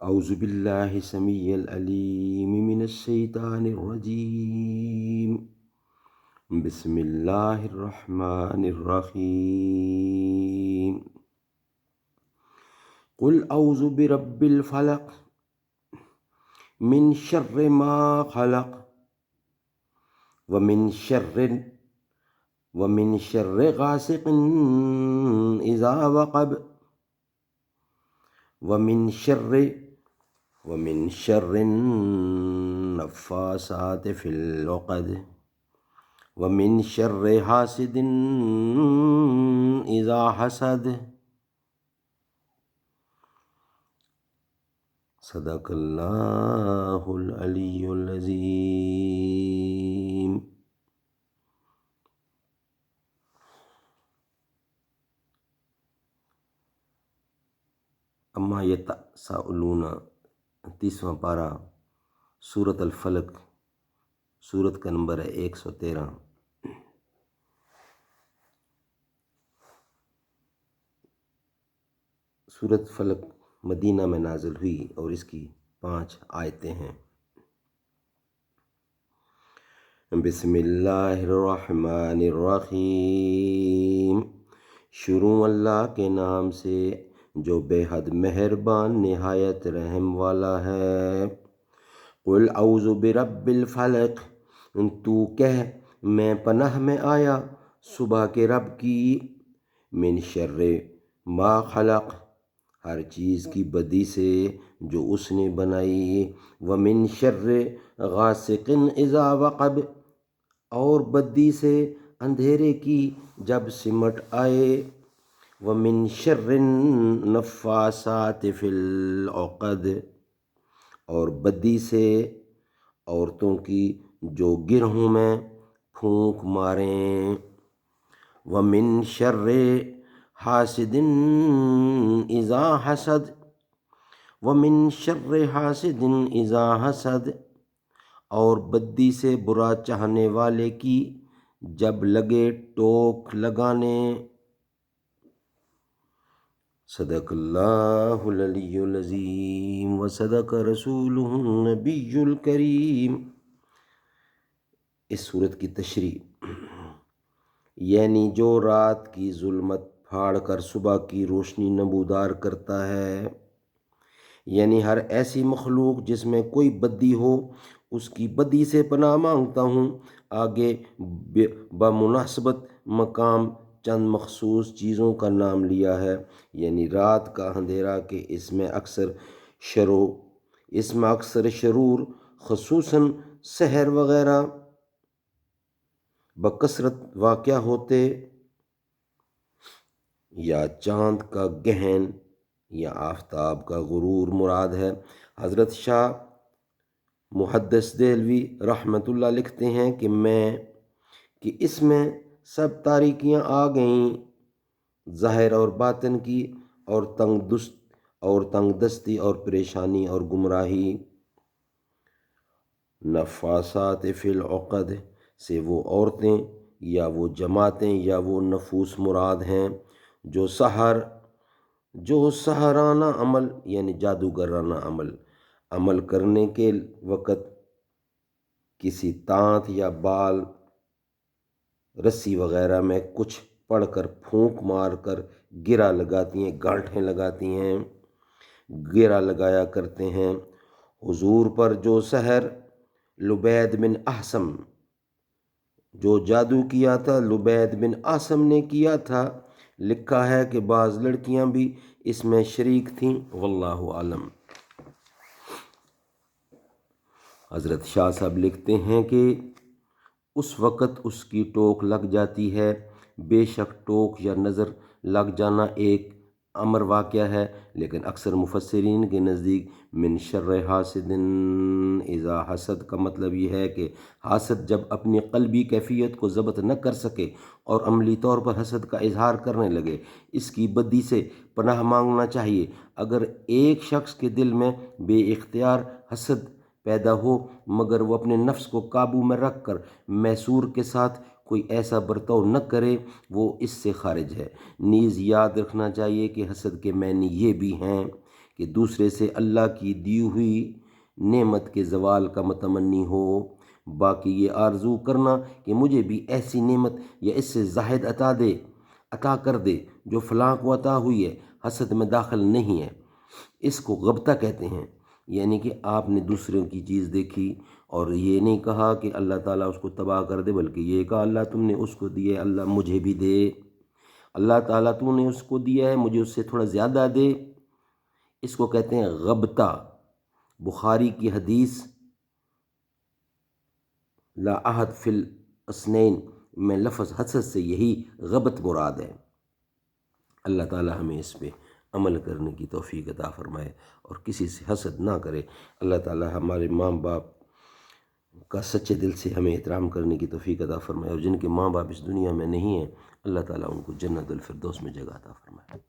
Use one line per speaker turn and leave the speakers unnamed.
اعوذ باللہ السمیع العلیم من الشیطان الرجیم بسم اللہ الرحمن الرحیم قل اعوذ برب الفلق من شر ما خلق ومن شر غاسق اذا وقب ومن شر النفاثات في العقد ومن شر حاسد اذا حسد صدق اللہ العلی العظیم۔ اما یتساءلون 30واں پارہ سورۃ الفلق، سورت کا نمبر ہے 113۔ سورۃ فلق مدینہ میں نازل ہوئی اور اس کی 5 آیتیں ہیں۔ بسم اللہ الرحمن الرحیم، شروع اللہ کے نام سے جو بے حد مہربان نہایت رحم والا ہے۔ قل اعوذ برب الفلق، تو کہہ میں پناہ میں آیا صبح کے رب کی، من شر ما خلق، ہر چیز کی بدی سے جو اس نے بنائی، ومن شر غاسق اذا وقب، اور بدی سے اندھیرے کی جب سمٹ آئے، ومن شر النفاثات فی العقد، اور بدی سے عورتوں کی جو گرہوں میں پھونک ماریں، ومن شر حاسد اذا حسد، ومن شر حاسد اذا حسد، اور بدی سے برا چاہنے والے کی جب لگے ٹوک لگانے۔ صدق اللہ العلی العظیم وصدق رسولہ النبی الکریم۔ اس صورت کی تشریح، یعنی جو رات کی ظلمت پھاڑ کر صبح کی روشنی نمودار کرتا ہے، یعنی ہر ایسی مخلوق جس میں کوئی بدی ہو اس کی بدی سے پناہ مانگتا ہوں۔ آگے بمناسبت مقام چند مخصوص چیزوں کا نام لیا ہے، یعنی رات کا اندھیرا کہ اس میں اکثر شرور خصوصاً سحر وغیرہ بکثرت واقع ہوتے، یا چاند کا گہن یا آفتاب کا غرور مراد ہے۔ حضرت شاہ محدث دہلوی رحمۃ اللہ لکھتے ہیں کہ اس میں سب تاریکیاں آ گئیں، ظاہر اور باطن کی، اور تنگ دستی اور پریشانی اور گمراہی۔ نفاسات فی العقد سے وہ عورتیں یا وہ جماعتیں یا وہ نفوس مراد ہیں جو سحرانہ عمل یعنی جادوگرانہ عمل کرنے کے وقت کسی تانت یا بال رسی وغیرہ میں کچھ پڑھ کر پھونک مار کر گرا لگاتی ہیں، گانٹھیں لگاتی ہیں، گرا لگایا کرتے ہیں۔ حضور پر جو سحر لبید بن احسم جو جادو کیا تھا، لبید بن احسم نے کیا تھا، لکھا ہے کہ بعض لڑکیاں بھی اس میں شریک تھیں، واللہ عالم۔ حضرت شاہ صاحب لکھتے ہیں کہ اس وقت اس کی ٹوک لگ جاتی ہے۔ بے شک ٹوک یا نظر لگ جانا ایک امر واقعہ ہے، لیکن اکثر مفسرین کے نزدیک من شر حاسد اذا حسد کا مطلب یہ ہے کہ حاسد جب اپنی قلبی کیفیت کو ضبط نہ کر سکے اور عملی طور پر حسد کا اظہار کرنے لگے، اس کی بدی سے پناہ مانگنا چاہیے۔ اگر ایک شخص کے دل میں بے اختیار حسد پیدا ہو مگر وہ اپنے نفس کو قابو میں رکھ کر میسور کے ساتھ کوئی ایسا برتاؤ نہ کرے، وہ اس سے خارج ہے۔ نیز یاد رکھنا چاہیے کہ حسد کے معنی یہ بھی ہیں کہ دوسرے سے اللہ کی دی ہوئی نعمت کے زوال کا متمنی ہو، باقی یہ آرزو کرنا کہ مجھے بھی ایسی نعمت یا اس سے زائد عطا کر دے جو فلاں کو عطا ہوئی ہے، حسد میں داخل نہیں ہے۔ اس کو غبطہ کہتے ہیں، یعنی کہ آپ نے دوسروں کی چیز دیکھی اور یہ نہیں کہا کہ اللہ تعالیٰ اس کو تباہ کر دے، بلکہ یہ کہا اللہ تم نے اس کو دیے، اللہ مجھے بھی دے، اللہ تعالیٰ تو نے اس کو دیا ہے، مجھے اس سے تھوڑا زیادہ دے۔ اس کو کہتے ہیں غبطہ۔ بخاری کی حدیث لا احد فی الاسنین میں لفظ حسد سے یہی غبط مراد ہے۔ اللہ تعالیٰ ہمیں اس پہ عمل کرنے کی توفیق عطا فرمائے اور کسی سے حسد نہ کرے۔ اللہ تعالیٰ ہمارے ماں باپ کا سچے دل سے ہمیں احترام کرنے کی توفیق عطا فرمائے، اور جن کے ماں باپ اس دنیا میں نہیں ہیں اللہ تعالیٰ ان کو جنت الفردوس میں جگہ عطا فرمائے۔